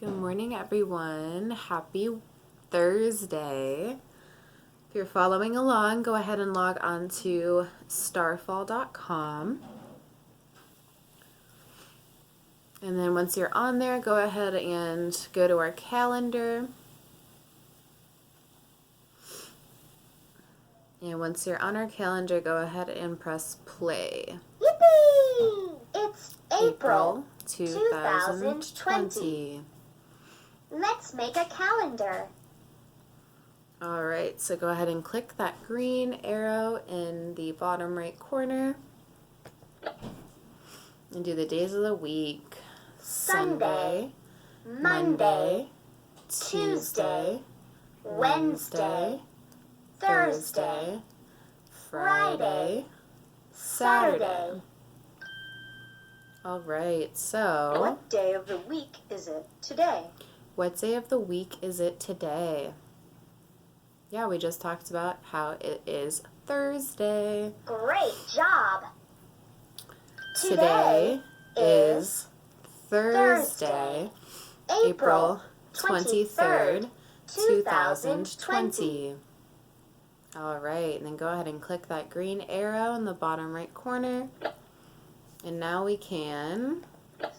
Good morning, everyone. Happy Thursday. If you're following along, go ahead and log on to starfall.com. And then once you're on there, go ahead and go to our calendar. And once you're on our calendar, go ahead and press play. Yippee! It's April 2020. Let's make a calendar. All right, so go ahead and click that green arrow in the bottom right corner and do the days of the week. Sunday, Monday, Tuesday, Wednesday, Thursday, Friday, Saturday. All right, so What day of the week is it today? what day of the week is it today? Yeah, we just talked about how it is Thursday. Great job! Today is Thursday, April 23rd, 2020. All right, and then go ahead and click that green arrow in the bottom right corner. And now we can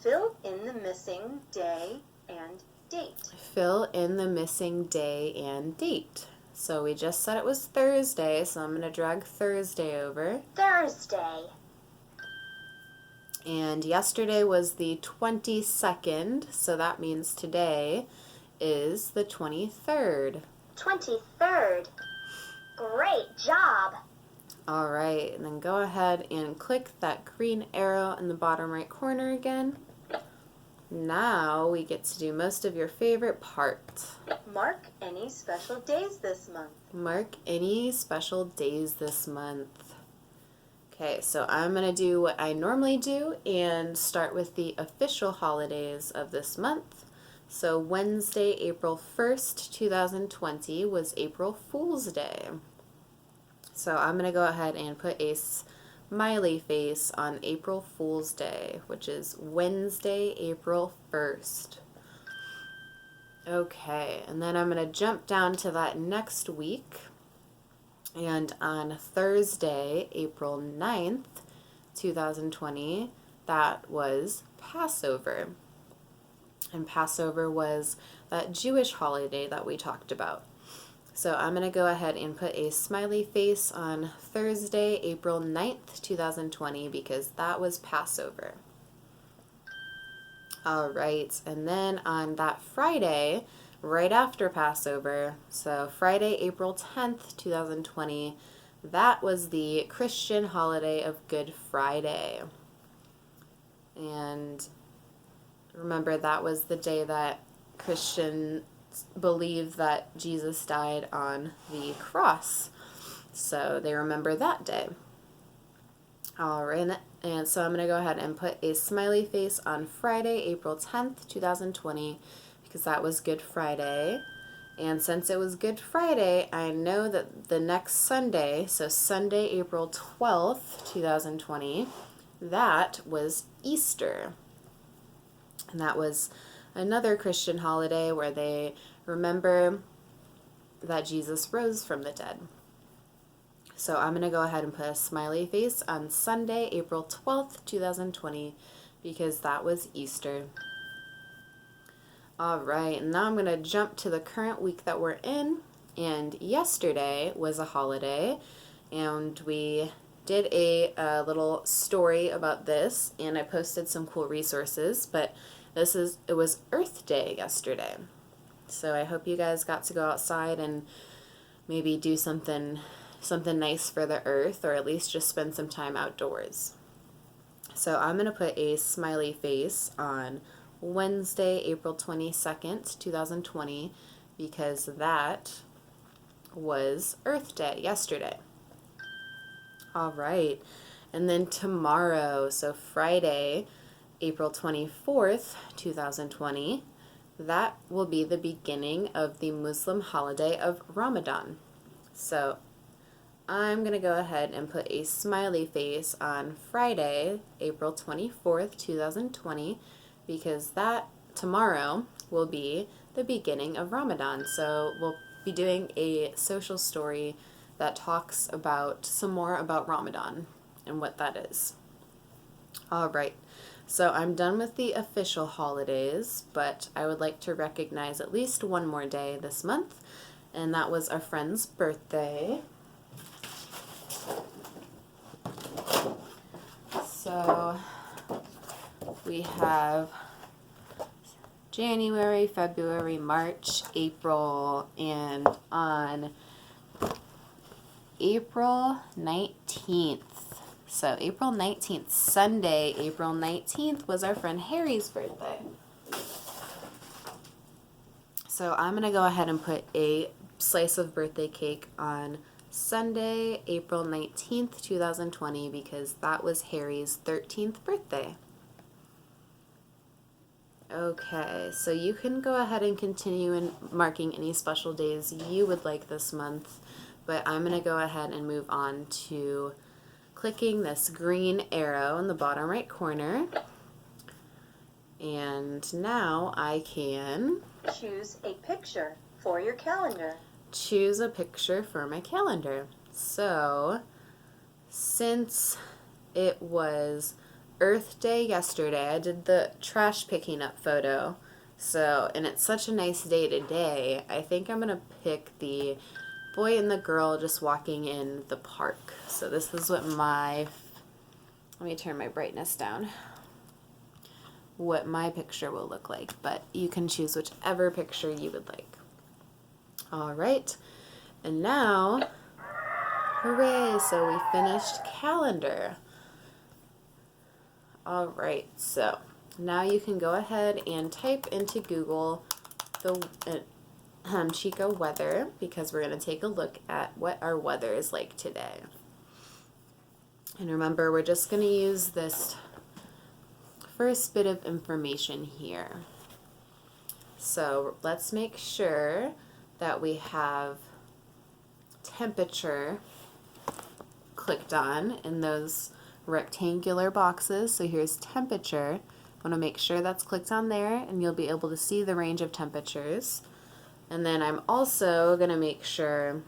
Fill in the missing day and date. fill in the missing day and date. So we just said it was Thursday, so I'm going to drag Thursday over. Thursday, And yesterday was the 22nd, so that means today is the 23rd. 23rd. Great job! All right, and then go ahead and click that green arrow in the bottom right corner again. Now we get to do most of your favorite part. Mark any special days this month. Mark any special days this month. Okay, so I'm going to do what I normally do and start with the official holidays of this month. So Wednesday, April 1st, 2020 was April Fool's Day. So I'm going to go ahead and put a smiley face on April Fool's Day, which is Wednesday, April 1st. Okay, and then I'm going to jump down to that next week. And on Thursday, April 9th, 2020, that was Passover. And Passover was that Jewish holiday that we talked about. So I'm going to go ahead and put a smiley face on Thursday, April 9th, 2020, because that was Passover. All right, and then on that Friday, right after Passover, so Friday, April 10th, 2020, that was the Christian holiday of Good Friday. And remember, that was the day that Christians believed that Jesus died on the cross. So they remember that day. All right, and so I'm going to go ahead and put a smiley face on Friday, April 10th, 2020, because that was Good Friday. And since it was Good Friday, I know that the next Sunday, so Sunday, April 12th, 2020, that was Easter. And that was another Christian holiday where they remember that Jesus rose from the dead. So I'm going to go ahead and put a smiley face on Sunday, April 12th, 2020, because that was Easter. All right, and now I'm going to jump to the current week that we're in. And yesterday was a holiday, and we did a little story about this, and I posted some cool resources, but it was Earth Day yesterday. So I hope you guys got to go outside and maybe do something nice for the earth, or at least just spend some time outdoors. So I'm going to put a smiley face on Wednesday, April 22nd, 2020, because that was Earth Day yesterday. All right, and then tomorrow, so Friday, April 24th, 2020, that will be the beginning of the Muslim holiday of Ramadan. So I'm going to go ahead and put a smiley face on Friday, April 24th, 2020, because that tomorrow will be the beginning of Ramadan. So we'll be doing a social story that talks about some more about Ramadan and what that is. All right. So I'm done with the official holidays, but I would like to recognize at least one more day this month, and that was our friend's birthday. So we have January, February, March, April, and on April 19th. So April 19th, Sunday, April 19th was our friend Harry's birthday. So I'm going to go ahead and put a slice of birthday cake on Sunday, April 19th, 2020, because that was Harry's 13th birthday. Okay, so you can go ahead and continue in marking any special days you would like this month, but I'm going to go ahead and move on to clicking this green arrow in the bottom right corner. And now I can choose a picture for your calendar. Choose a picture for my calendar. So, since it was Earth Day yesterday, I did the trash picking up photo. So, and it's such a nice day today, I think I'm going to pick the boy and the girl just walking in the park. So this is what let me turn my brightness down, what my picture will look like, but you can choose whichever picture you would like. All right, and now, hooray, so we finished calendar. All right, so now you can go ahead and type into Google the Chico weather, because we're going to take a look at what our weather is like today. And remember, we're just going to use this first bit of information here. So let's make sure that we have temperature clicked on in those rectangular boxes. So here's temperature. I want to make sure that's clicked on there, and you'll be able to see the range of temperatures. And then I'm also going to make sure,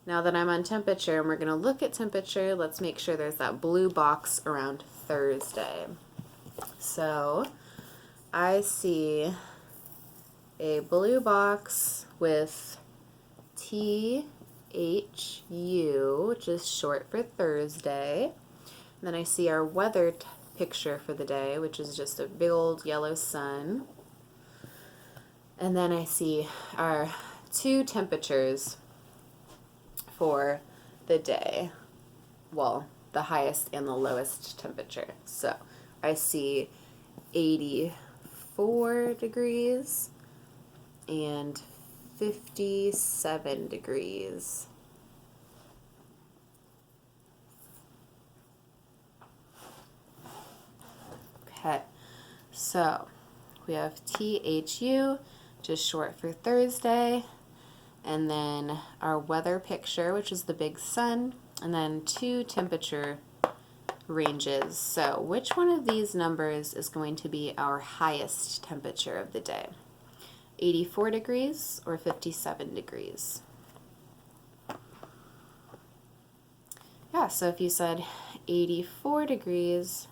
now that I'm on temperature and we're going to look at temperature, let's make sure there's that blue box around Thursday. So I see a blue box with THU, which is short for Thursday. And then I see our weather picture for the day, which is just a big old yellow sun. And then I see our two temperatures for the day. Well, the highest and the lowest temperature. So I see 84 degrees and 57 degrees. Okay, so we have THU, just short for Thursday, and then our weather picture, which is the big sun, and then two temperature ranges. So which one of these numbers is going to be our highest temperature of the day? 84 degrees or 57 degrees? Yeah, so if you said 84 degrees,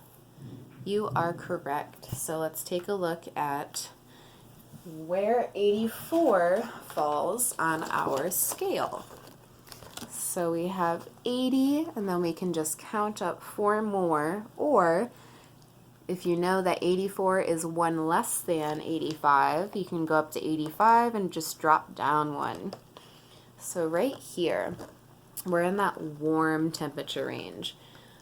you are correct. So let's take a look at where 84 falls on our scale. So we have 80, and then we can just count up 4 more, or if you know that 84 is 1 less than 85, you can go up to 85 and just drop down 1. So right here, we're in that warm temperature range.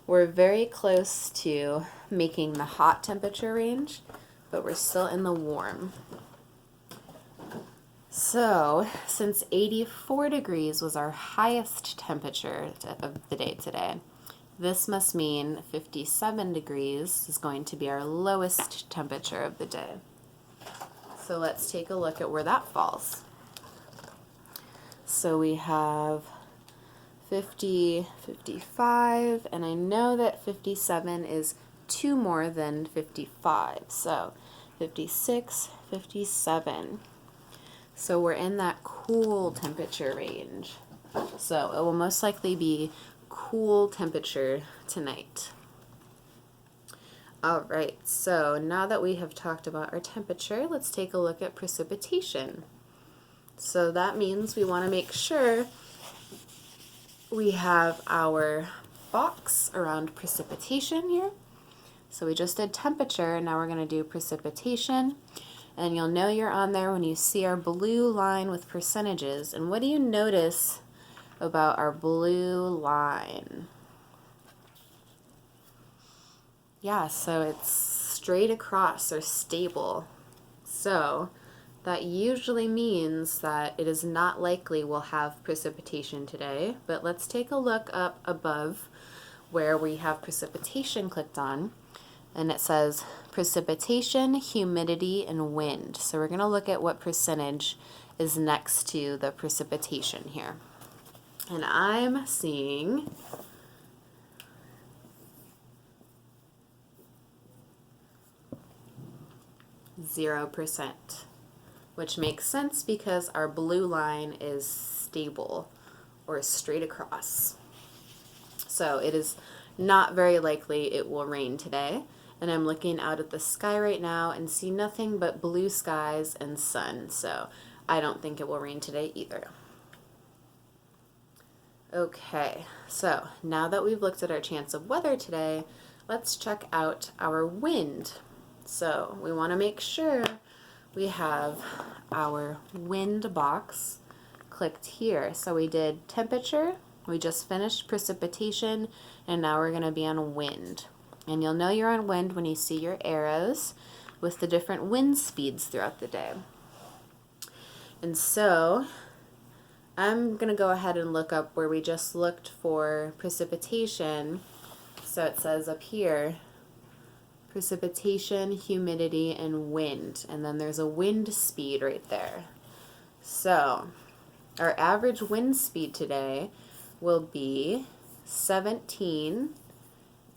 We're very close to making the hot temperature range, but we're still in the warm. So, since 84 degrees was our highest temperature of the day today, this must mean 57 degrees is going to be our lowest temperature of the day. So let's take a look at where that falls. So we have 50, 55, and I know that 57 is 2 more than 55. So 56, 57. So we're in that cool temperature range. So it will most likely be cool temperature tonight. All right, so now that we have talked about our temperature, let's take a look at precipitation. So that means we want to make sure we have our box around precipitation here. So we just did temperature, and now we're going to do precipitation. And you'll know you're on there when you see our blue line with percentages. And what do you notice about our blue line? Yeah, so it's straight across or stable. So that usually means that it is not likely we'll have precipitation today. But let's take a look up above where we have precipitation clicked on. And it says precipitation, humidity, and wind. So we're going to look at what percentage is next to the precipitation here. And I'm seeing 0%, which makes sense because our blue line is stable or straight across. So it is not very likely it will rain today. And I'm looking out at the sky right now and see nothing but blue skies and sun. So I don't think it will rain today either. Okay, so now that we've looked at our chance of weather today, let's check out our wind. So we want to make sure we have our wind box clicked here. So we did temperature, we just finished precipitation, and now we're going to be on wind. And you'll know you're on wind when you see your arrows with the different wind speeds throughout the day. And so I'm going to go ahead and look up where we just looked for precipitation. So it says up here, precipitation, humidity, and wind. And then there's a wind speed right there. So our average wind speed today will be 17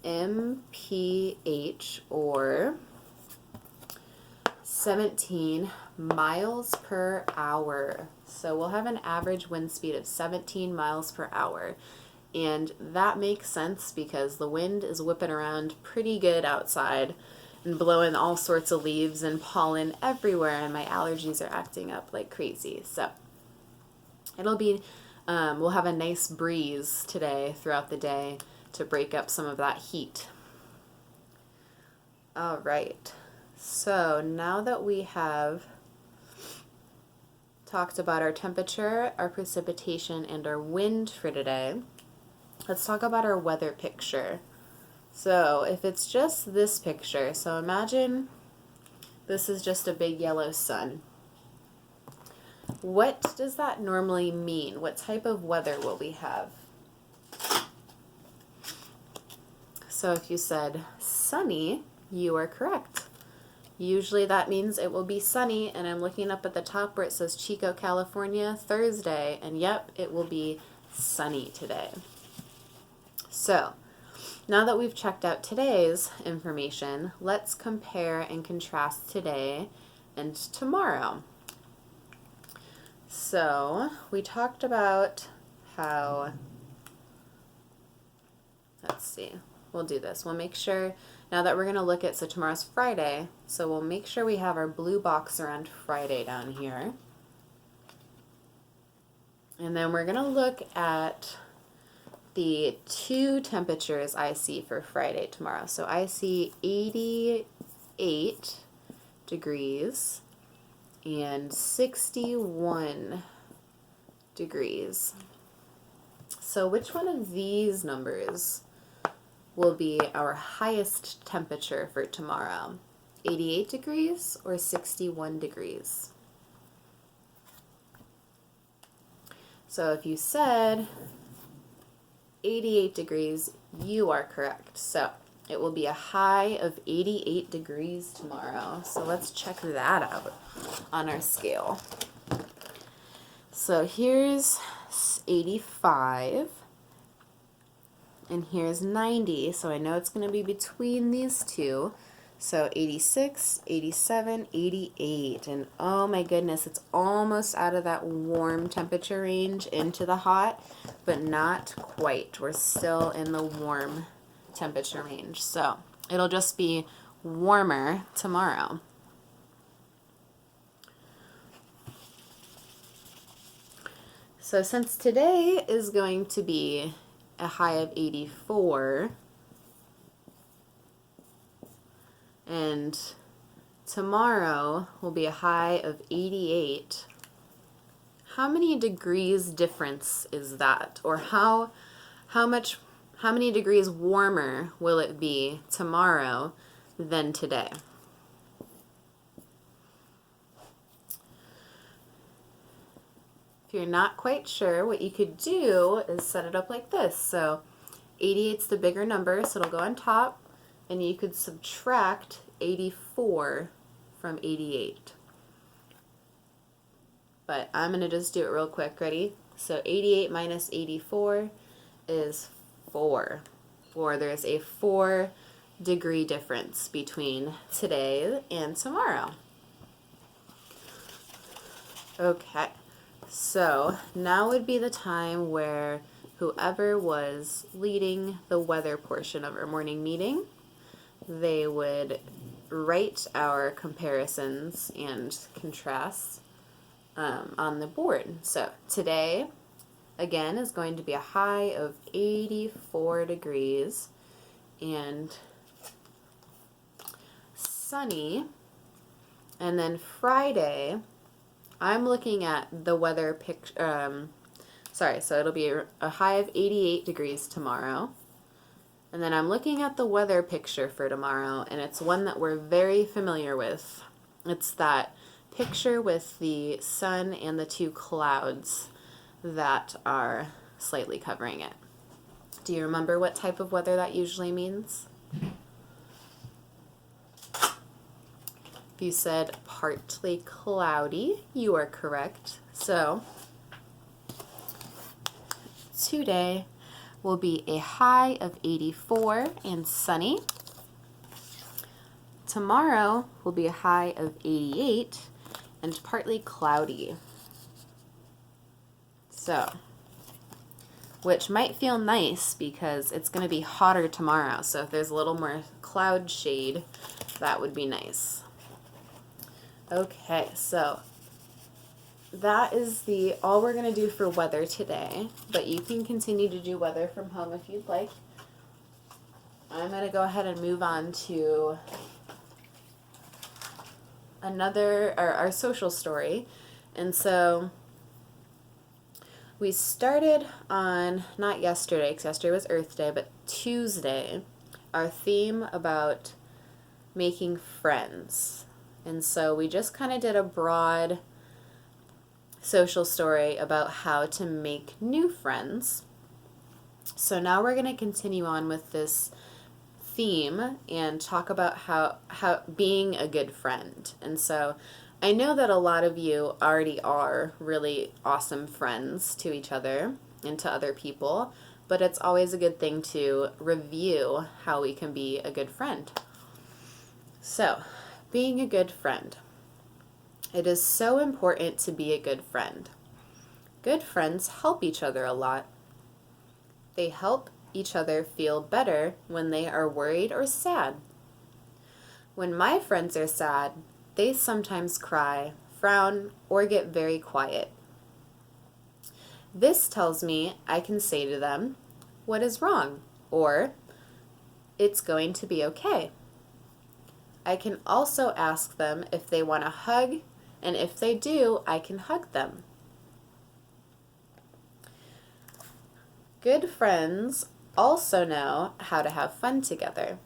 mph, or 17 miles per hour. So we'll have an average wind speed of 17 miles per hour. And that makes sense because the wind is whipping around pretty good outside and blowing all sorts of leaves and pollen everywhere, and my allergies are acting up like crazy. So it'll be, we'll have a nice breeze today throughout the day to break up some of that heat. All right, so now that we have talked about our temperature, our precipitation, and our wind for today, let's talk about our weather picture. So if it's just this picture, so imagine this is just a big yellow sun. What does that normally mean? What type of weather will we have? So if you said sunny, you are correct. Usually that means it will be sunny, and I'm looking up at the top where it says Chico, California, Thursday, and yep, it will be sunny today. So now that we've checked out today's information, let's compare and contrast today and tomorrow. So we talked about how, let's see, we'll do this. We'll make sure, now that we're going to look at, so tomorrow's Friday, so we'll make sure we have our blue box around Friday down here. And then we're going to look at the two temperatures I see for Friday tomorrow. So I see 88 degrees and 61 degrees. So which one of these numbers will be our highest temperature for tomorrow? 88 degrees or 61 degrees? So if you said 88 degrees, you are correct. So it will be a high of 88 degrees tomorrow. So let's check that out on our scale. So here's 85 and here's 90. So I know it's going to be between these two. So 86, 87, 88. And oh my goodness, it's almost out of that warm temperature range into the hot, but not quite. We're still in the warm temperature range. So it'll just be warmer tomorrow. So since today is going to be a high of 84, and tomorrow will be a high of 88, how many degrees difference is that? Or how many degrees warmer will it be tomorrow than today? If you're not quite sure, what you could do is set it up like this. So 88's the bigger number, so it'll go on top, and you could subtract 84 from 88. But I'm going to just do it real quick. Ready? So 88 minus 84 is 4. Or there's a 4-degree difference between today and tomorrow. Okay. So now would be the time where whoever was leading the weather portion of our morning meeting, they would write our comparisons and contrasts on the board. So today, again, is going to be a high of 84 degrees and sunny. And then Friday, I'm looking at the weather picture. So it'll be a high of 88 degrees tomorrow. And then I'm looking at the weather picture for tomorrow, and it's one that we're very familiar with. It's that picture with the sun and the 2 clouds that are slightly covering it. Do you remember what type of weather that usually means? If you said partly cloudy, you are correct. So today will be a high of 84 and sunny. Tomorrow will be a high of 88 and partly cloudy. So, which might feel nice because it's going to be hotter tomorrow. So if there's a little more cloud shade, that would be nice. Okay, so that is all we're going to do for weather today, but you can continue to do weather from home if you'd like. I'm going to go ahead and move on to our social story. And so we started on, not yesterday, because yesterday was Earth Day, but Tuesday, our theme about making friends. And so we just kind of did a broad social story about how to make new friends. So now we're going to continue on with this theme and talk about how being a good friend. And so I know that a lot of you already are really awesome friends to each other and to other people, but it's always a good thing to review how we can be a good friend. So, being a good friend. It is so important to be a good friend. Good friends help each other a lot. They help each other feel better when they are worried or sad. When my friends are sad, they sometimes cry, frown, or get very quiet. This tells me I can say to them, "What is wrong?" or "It's going to be okay." I can also ask them if they want a hug, and if they do, I can hug them. Good friends also know how to have fun together.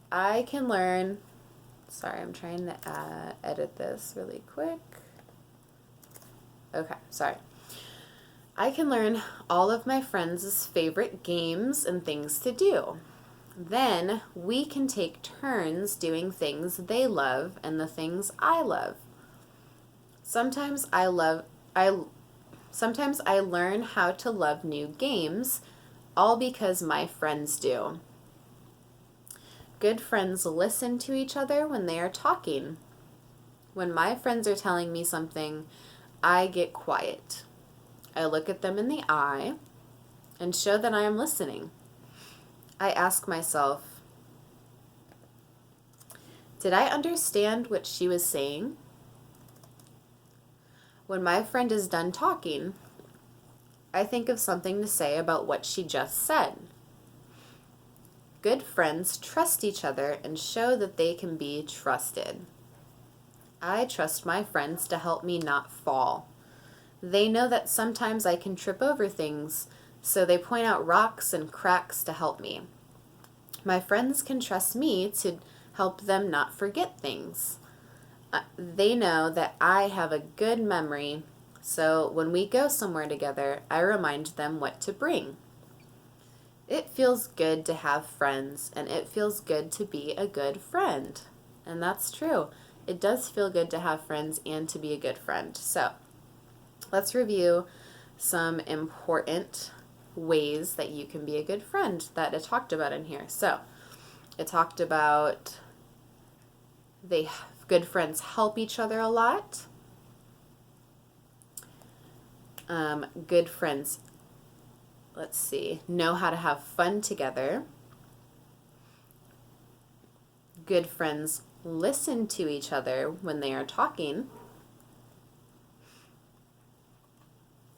I can learn, I'm trying to edit this really quick. Okay, sorry. I can learn all of my friends' favorite games and things to do. Then we can take turns doing things they love and the things I love. Sometimes I learn how to love new games, all because my friends do. good friends listen to each other when they are talking. When my friends are telling me something, I get quiet. I look at them in the eye and show that I am listening. I ask myself, did I understand what she was saying? When my friend is done talking, I think of something to say about what she just said. Good friends trust each other and show that they can be trusted. I trust my friends to help me not fall. They know that sometimes I can trip over things, so they point out rocks and cracks to help me. My friends can trust me to help them not forget things. They know that I have a good memory, so when we go somewhere together, I remind them what to bring. It feels good to have friends, and it feels good to be a good friend. And that's true. It does feel good to have friends and to be a good friend. So, let's review some important ways that you can be a good friend that it talked about in here. So, it talked about good friends help each other a lot. Good friends, know how to have fun together. Good friends listen to each other when they are talking.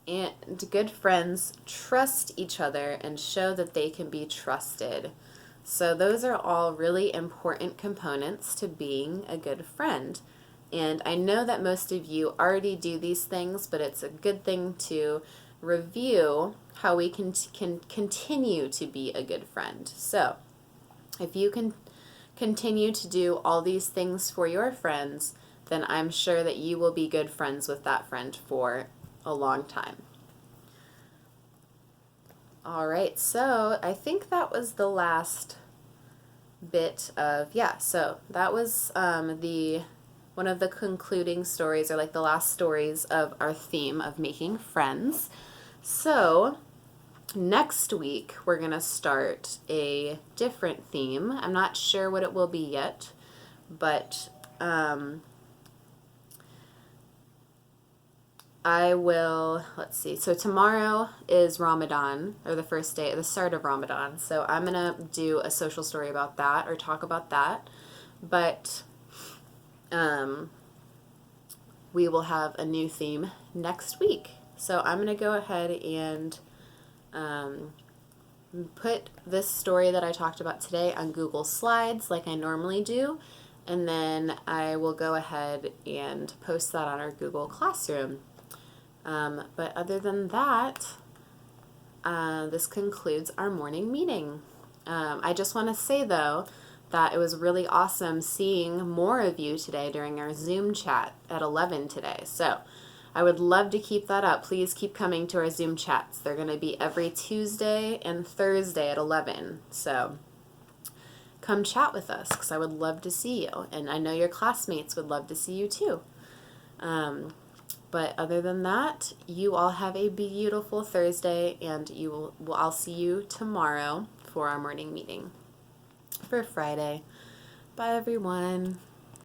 And good friends trust each other and show that they can be trusted. So those are all really important components to being a good friend. And I know that most of you already do these things, but it's a good thing to review how we can continue to be a good friend. So if you can continue to do all these things for your friends, then I'm sure that you will be good friends with that friend for a long time. All right, so I think that was the last bit of, so that was one of the concluding stories, or like the last stories of our theme of making friends. So next week we're going to start a different theme. I'm not sure what it will be yet, but I will, so tomorrow is Ramadan, or the first day, the start of Ramadan, so I'm going to do a social story about that, or talk about that, but we will have a new theme next week. So I'm going to go ahead and put this story that I talked about today on Google Slides like I normally do, and then I will go ahead and post that on our Google Classroom. But other than that, this concludes our morning meeting. I just want to say, though, that it was really awesome seeing more of you today during our Zoom chat at 11 today. So I would love to keep that up. Please keep coming to our Zoom chats. They're going to be every Tuesday and Thursday at 11. So come chat with us, because I would love to see you. And I know your classmates would love to see you too. But other than that, you all have a beautiful Thursday, and I'll see you tomorrow for our morning meeting for Friday. Bye, everyone.